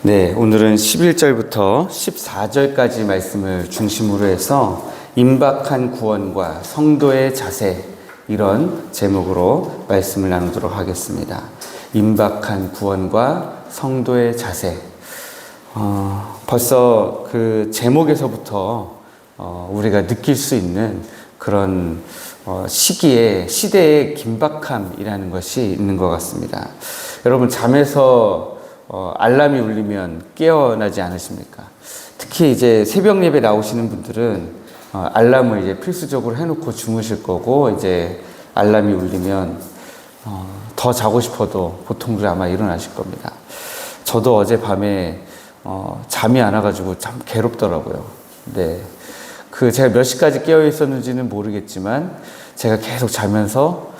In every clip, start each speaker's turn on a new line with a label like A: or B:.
A: 네, 오늘은 11절부터 14절까지 말씀을 중심으로 해서 임박한 구원과 성도의 자세, 이런 제목으로 말씀을 나누도록 하겠습니다. 임박한 구원과 성도의 자세. 벌써 그 제목에서부터 우리가 느낄 수 있는 그런 시대의 긴박함이라는 것이 있는 것 같습니다. 여러분, 잠에서 알람이 울리면 깨어나지 않으십니까? 특히 이제 새벽 예배 나오시는 분들은 알람을 이제 필수적으로 해놓고 주무실 거고, 이제 알람이 울리면 더 자고 싶어도 보통들 아마 일어나실 겁니다. 저도 어젯밤에 잠이 안 와가지고 참 괴롭더라고요. 네. 제가 몇 시까지 깨어 있었는지는 모르겠지만, 제가 계속 자면서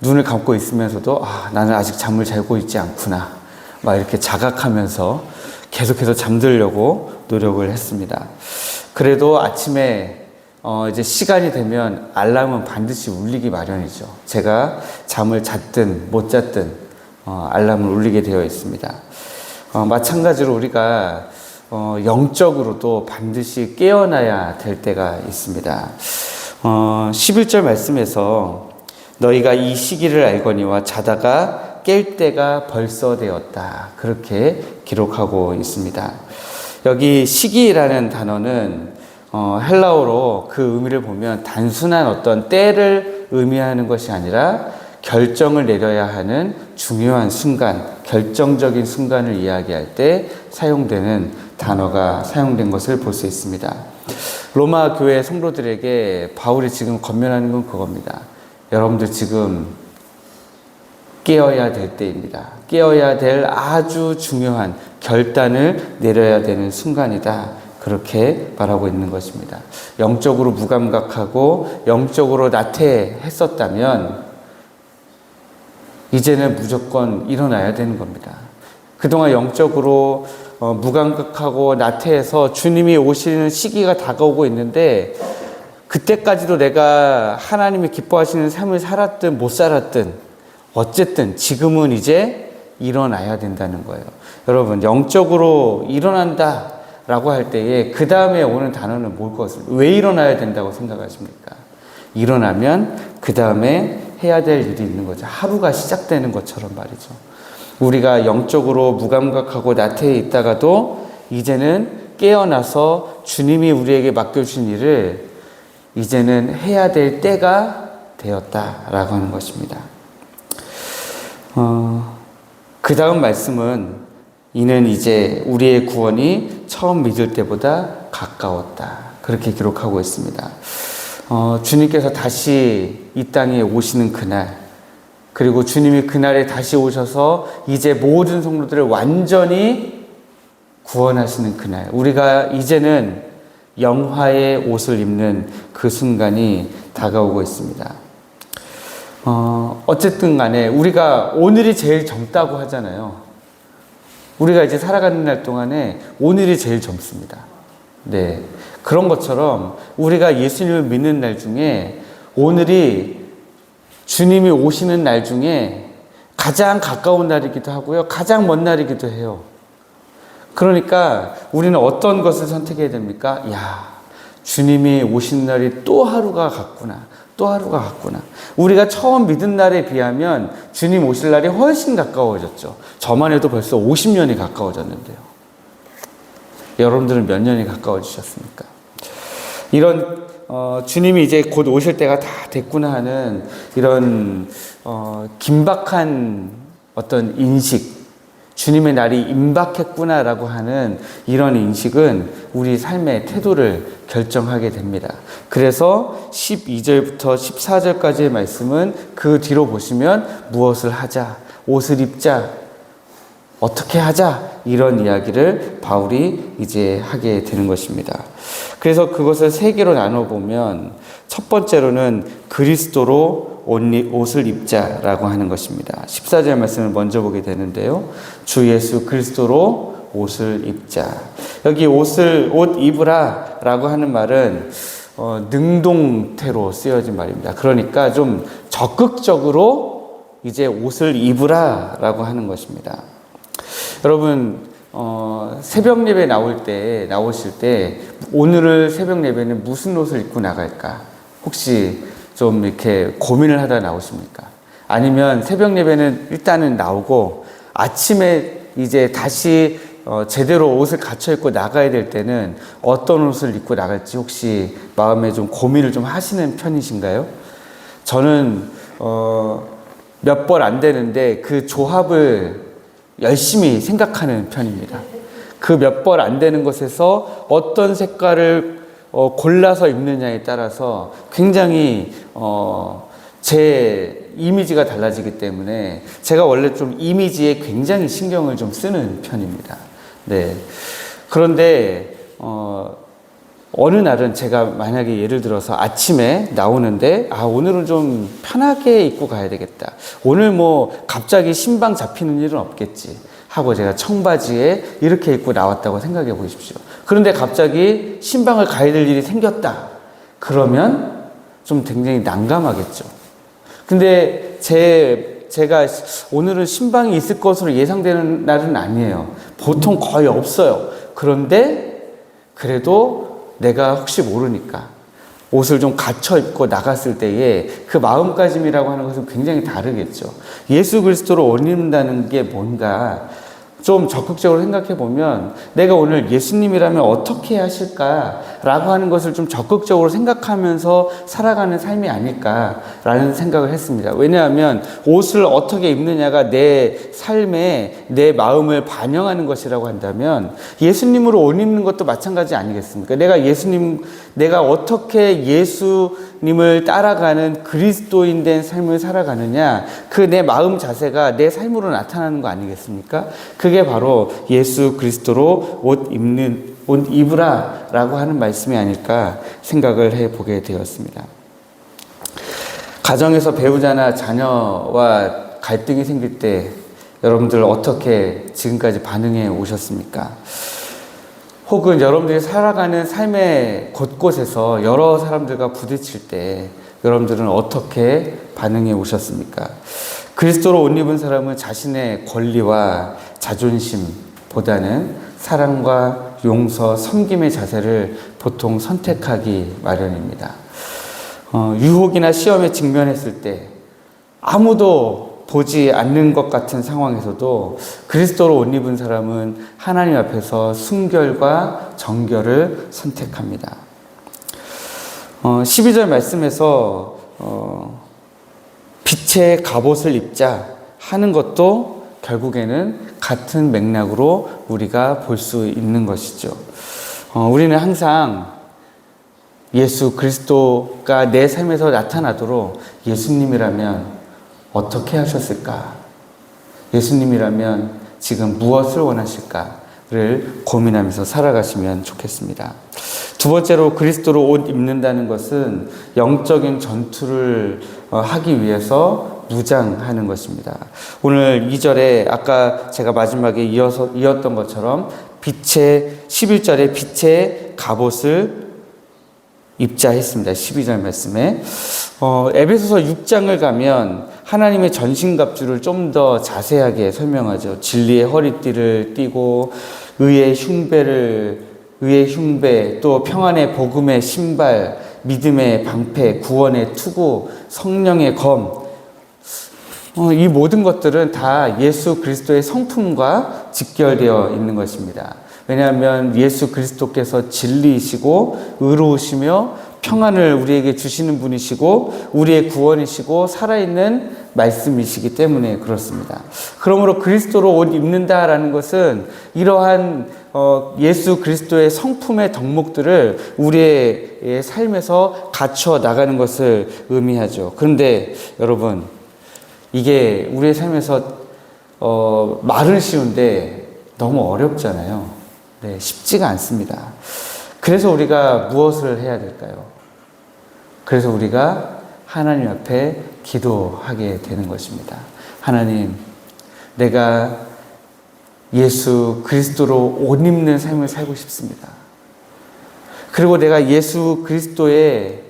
A: 눈을 감고 있으면서도 나는 아직 잠을 자고 있지 않구나, 막 이렇게 자각하면서 계속해서 잠들려고 노력을 했습니다. 그래도 아침에 이제 시간이 되면 알람은 반드시 울리기 마련이죠. 제가 잠을 잤든 못 잤든 알람을 울리게 되어 있습니다. 마찬가지로 우리가 영적으로도 반드시 깨어나야 될 때가 있습니다. 11절 말씀에서 너희가 이 시기를 알거니와 자다가 깰 때가 벌써 되었다, 그렇게 기록하고 있습니다. 여기 시기라는 단어는 헬라어로 그 의미를 보면 단순한 어떤 때를 의미하는 것이 아니라 결정을 내려야 하는 중요한 순간, 결정적인 순간을 이야기할 때 사용되는 단어가 사용된 것을 볼 수 있습니다. 로마 교회 성도들에게 바울이 지금 권면하는 건 그겁니다. 여러분들 지금 깨어야 될 때입니다. 깨어야 될 아주 중요한 결단을 내려야 되는 순간이다, 그렇게 말하고 있는 것입니다. 영적으로 무감각하고 영적으로 나태했었다면 이제는 무조건 일어나야 되는 겁니다. 그동안 영적으로 무감각하고 나태해서 주님이 오시는 시기가 다가오고 있는데, 그때까지도 내가 하나님이 기뻐하시는 삶을 살았든 못 살았든 어쨌든 지금은 이제 일어나야 된다는 거예요. 여러분, 영적으로 일어난다 라고 할 때에 그 다음에 오는 단어는 뭘 것입니까? 왜 일어나야 된다고 생각하십니까? 일어나면 그 다음에 해야 될 일이 있는 거죠. 하루가 시작되는 것처럼 말이죠. 우리가 영적으로 무감각하고 나태해 있다가도 이제는 깨어나서 주님이 우리에게 맡겨주신 일을 이제는 해야 될 때가 되었다라고 하는 것입니다. 그 다음 말씀은 이는 이제 우리의 구원이 처음 믿을 때보다 가까웠다, 그렇게 기록하고 있습니다. 주님께서 다시 이 땅에 오시는 그날, 그리고 주님이 그날에 다시 오셔서 이제 모든 성도들을 완전히 구원하시는 그날, 우리가 이제는 영화의 옷을 입는 그 순간이 다가오고 있습니다. 어쨌든 간에 우리가 오늘이 제일 젊다고 하잖아요. 우리가 이제 살아가는 날 동안에 오늘이 제일 젊습니다. 네. 그런 것처럼 우리가 예수님을 믿는 날 중에 오늘이 주님이 오시는 날 중에 가장 가까운 날이기도 하고요, 가장 먼 날이기도 해요. 그러니까 우리는 어떤 것을 선택해야 됩니까? 주님이 오신 날이 또 하루가 갔구나, 또 하루가 갔구나. 우리가 처음 믿은 날에 비하면 주님 오실 날이 훨씬 가까워졌죠. 저만 해도 벌써 50년이 가까워졌는데요. 여러분들은 몇 년이 가까워지셨습니까? 이런 주님이 이제 곧 오실 때가 다 됐구나 하는 이런 긴박한 어떤 인식, 주님의 날이 임박했구나라고 하는 이런 인식은 우리 삶의 태도를 결정하게 됩니다. 그래서 12절부터 14절까지의 말씀은 그 뒤로 보시면 무엇을 하자, 옷을 입자, 어떻게 하자, 이런 이야기를 바울이 이제 하게 되는 것입니다. 그래서 그것을 세 개로 나눠보면 첫 번째로는 그리스도로 옷을 입자라고 하는 것입니다. 14절 말씀을 먼저 보게 되는데요. 주 예수 그리스도로 옷을 입자. 여기 옷 입으라 라고 하는 말은 능동태로 쓰여진 말입니다. 그러니까 좀 적극적으로 이제 옷을 입으라 라고 하는 것입니다. 여러분, 새벽 예배 나오실 때 오늘 새벽 예배는 무슨 옷을 입고 나갈까? 혹시 좀 이렇게 고민을 하다 나오십니까? 아니면 새벽 예배는 일단은 나오고 아침에 이제 다시 제대로 옷을 갖춰 입고 나가야 될 때는 어떤 옷을 입고 나갈지 혹시 마음에 좀 고민을 좀 하시는 편이신가요? 저는 몇 벌 안 되는데 그 조합을 열심히 생각하는 편입니다. 그 몇 벌 안 되는 것에서 어떤 색깔을 골라서 입느냐에 따라서 굉장히 제 이미지가 달라지기 때문에 제가 원래 좀 이미지에 굉장히 신경을 좀 쓰는 편입니다. 네. 그런데 어느 날은 제가 만약에 예를 들어서 아침에 나오는데 오늘은 좀 편하게 입고 가야 되겠다. 오늘 뭐 갑자기 신방 잡히는 일은 없겠지 하고 제가 청바지에 이렇게 입고 나왔다고 생각해 보십시오. 그런데 갑자기 신방을 가야 될 일이 생겼다. 그러면 좀 굉장히 난감하겠죠. 근데 제가 오늘은 신방이 있을 것으로 예상되는 날은 아니에요. 보통 거의 없어요. 그런데 그래도 내가 혹시 모르니까 옷을 좀 갖춰 입고 나갔을 때에 그 마음가짐이라고 하는 것은 굉장히 다르겠죠. 예수 그리스도로 옷 입는다는 게 뭔가 좀 적극적으로 생각해 보면 내가 오늘 예수님이라면 어떻게 하실까라고 하는 것을 좀 적극적으로 생각하면서 살아가는 삶이 아닐까라는 생각을 했습니다. 왜냐하면 옷을 어떻게 입느냐가 내 삶에 내 마음을 반영하는 것이라고 한다면 예수님으로 옷 입는 것도 마찬가지 아니겠습니까? 내가 어떻게 예수님을 따라가는 그리스도인 된 삶을 살아가느냐, 그 내 마음 자세가 내 삶으로 나타나는 거 아니겠습니까? 그게 바로 예수 그리스도로 옷 입으라 라고 하는 말씀이 아닐까 생각을 해보게 되었습니다. 가정에서 배우자나 자녀와 갈등이 생길 때 여러분들 어떻게 지금까지 반응해 오셨습니까? 혹은 여러분들이 살아가는 삶의 곳곳에서 여러 사람들과 부딪힐 때 여러분들은 어떻게 반응해 오셨습니까? 그리스도로 옷 입은 사람은 자신의 권리와 자존심보다는 사랑과 용서, 섬김의 자세를 보통 선택하기 마련입니다. 유혹이나 시험에 직면했을 때 아무도 보지 않는 것 같은 상황에서도 그리스도로 옷 입은 사람은 하나님 앞에서 순결과 정결을 선택합니다. 12절 말씀에서 빛의 갑옷을 입자 하는 것도 결국에는 같은 맥락으로 우리가 볼 수 있는 것이죠. 우리는 항상 예수 그리스도가 내 삶에서 나타나도록 예수님이라면 어떻게 하셨을까? 예수님이라면 지금 무엇을 원하실까를 고민하면서 살아가시면 좋겠습니다. 두 번째로 그리스도로 옷 입는다는 것은 영적인 전투를 하기 위해서 무장하는 것입니다. 오늘 2절에 아까 제가 마지막에 이었던 것처럼 11절에 빛의 갑옷을 입자 했습니다. 12절 말씀에. 에베소서 6장을 가면 하나님의 전신갑주를 좀 더 자세하게 설명하죠. 진리의 허리띠를 띠고 의의 흉배, 또 평안의 복음의 신발, 믿음의 방패, 구원의 투구, 성령의 검. 이 모든 것들은 다 예수 그리스도의 성품과 직결되어 있는 것입니다. 왜냐하면 예수 그리스도께서 진리이시고 의로우시며 평안을 우리에게 주시는 분이시고 우리의 구원이시고 살아있는 말씀이시기 때문에 그렇습니다. 그러므로 그리스도로 옷 입는다라는 것은 이러한 예수 그리스도의 성품의 덕목들을 우리의 삶에서 갖춰 나가는 것을 의미하죠. 그런데 여러분, 이게 우리의 삶에서 말은 쉬운데 너무 어렵잖아요. 네, 쉽지가 않습니다. 그래서 우리가 무엇을 해야 될까요? 그래서 우리가 하나님 앞에 기도하게 되는 것입니다. 하나님, 내가 예수 그리스도로 옷 입는 삶을 살고 싶습니다. 그리고 내가 예수 그리스도의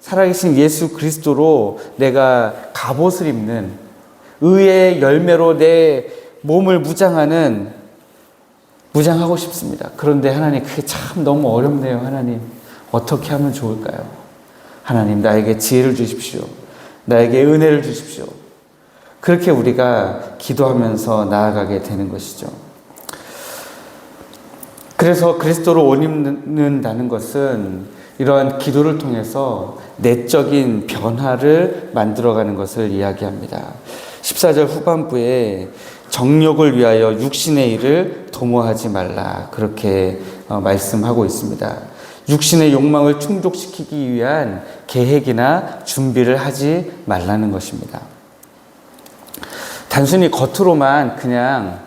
A: 살아계신 예수 그리스도로 내가 갑옷을 입는 의의 열매로 내 몸을 무장하는 무장하고 싶습니다. 그런데 하나님, 그게 참 너무 어렵네요. 하나님, 어떻게 하면 좋을까요? 하나님, 나에게 지혜를 주십시오. 나에게 은혜를 주십시오. 그렇게 우리가 기도하면서 나아가게 되는 것이죠. 그래서 그리스도로 옷 입는다는 것은 이러한 기도를 통해서 내적인 변화를 만들어가는 것을 이야기합니다. 14절 후반부에 정욕을 위하여 육신의 일을 도모하지 말라, 그렇게 말씀하고 있습니다. 육신의 욕망을 충족시키기 위한 계획이나 준비를 하지 말라는 것입니다. 단순히 겉으로만 그냥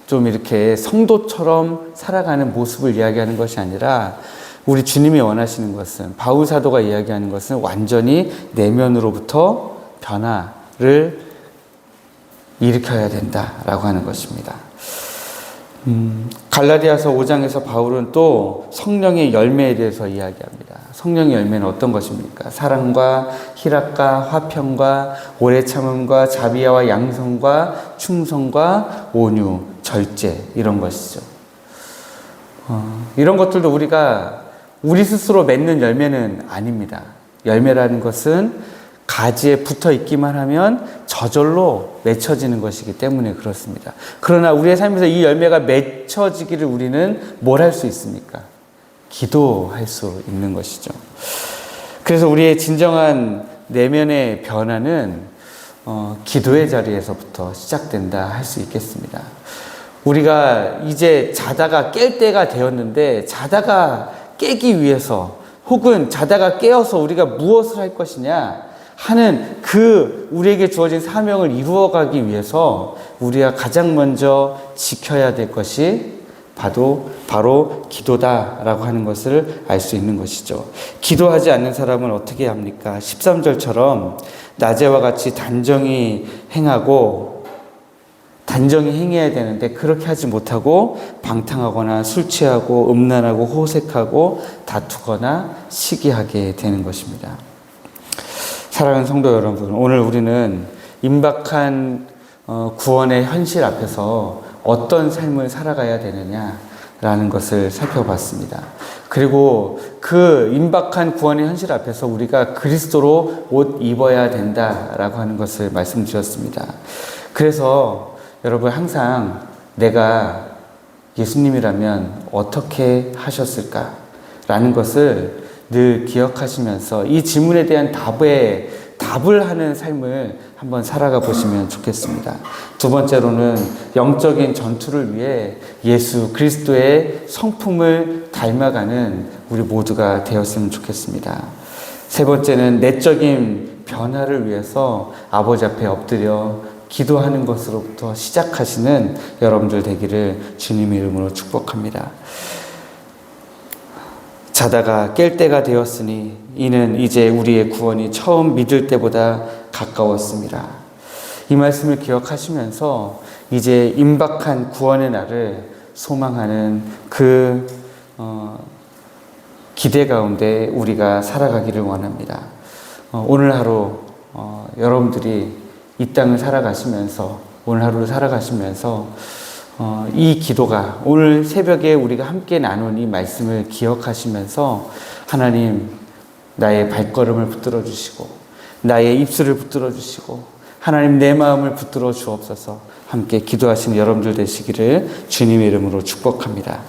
A: 좀 이렇게 성도처럼 살아가는 모습을 이야기하는 것이 아니라, 우리 주님이 원하시는 것은, 바울 사도가 이야기하는 것은 완전히 내면으로부터 변화를 일으켜야 된다라고 하는 것입니다. 갈라디아서 5장에서 바울은 또 성령의 열매에 대해서 이야기합니다. 성령의 열매는 어떤 것입니까? 사랑과 희락과 화평과 오래 참음과 자비와 양성과 충성과 온유, 절제, 이런 것이죠. 이런 것들도 우리가 우리 스스로 맺는 열매는 아닙니다. 열매라는 것은 가지에 붙어 있기만 하면 저절로 맺혀지는 것이기 때문에 그렇습니다. 그러나 우리의 삶에서 이 열매가 맺혀지기를 우리는 뭘 할 수 있습니까? 기도할 수 있는 것이죠. 그래서 우리의 진정한 내면의 변화는 기도의 자리에서부터 시작된다 할 수 있겠습니다. 우리가 이제 자다가 깰 때가 되었는데, 자다가 깨기 위해서 혹은 자다가 깨어서 우리가 무엇을 할 것이냐 하는 그 우리에게 주어진 사명을 이루어가기 위해서 우리가 가장 먼저 지켜야 될 것이 바로 기도다라고 하는 것을 알 수 있는 것이죠. 기도하지 않는 사람은 어떻게 합니까? 13절처럼 낮에와 같이 단정히 행해야 되는데 그렇게 하지 못하고 방탕하거나 술 취하고 음란하고 호색하고 다투거나 시기하게 되는 것입니다. 사랑하는 성도 여러분, 오늘 우리는 임박한 구원의 현실 앞에서 어떤 삶을 살아가야 되느냐라는 것을 살펴봤습니다. 그리고 그 임박한 구원의 현실 앞에서 우리가 그리스도로 옷 입어야 된다라고 하는 것을 말씀드렸습니다. 그래서 여러분, 항상 내가 예수님이라면 어떻게 하셨을까라는 것을 늘 기억하시면서 이 질문에 대한 답을 하는 삶을 한번 살아가 보시면 좋겠습니다. 두 번째로는 영적인 전투를 위해 예수 그리스도의 성품을 닮아가는 우리 모두가 되었으면 좋겠습니다. 세 번째는 내적인 변화를 위해서 아버지 앞에 엎드려 기도하는 것으로부터 시작하시는 여러분들 되기를 주님의 이름으로 축복합니다. 자다가 깰 때가 되었으니 이는 이제 우리의 구원이 처음 믿을 때보다 가까웠습니다. 이 말씀을 기억하시면서 이제 임박한 구원의 날을 소망하는 그 기대 가운데 우리가 살아가기를 원합니다. 오늘 하루 여러분들이 이 땅을 살아가시면서, 오늘 하루를 살아가시면서 이 기도가 오늘 새벽에 우리가 함께 나눈 이 말씀을 기억하시면서 하나님, 나의 발걸음을 붙들어 주시고 나의 입술을 붙들어 주시고 하나님, 내 마음을 붙들어 주옵소서. 함께 기도하시는 여러분들 되시기를 주님의 이름으로 축복합니다.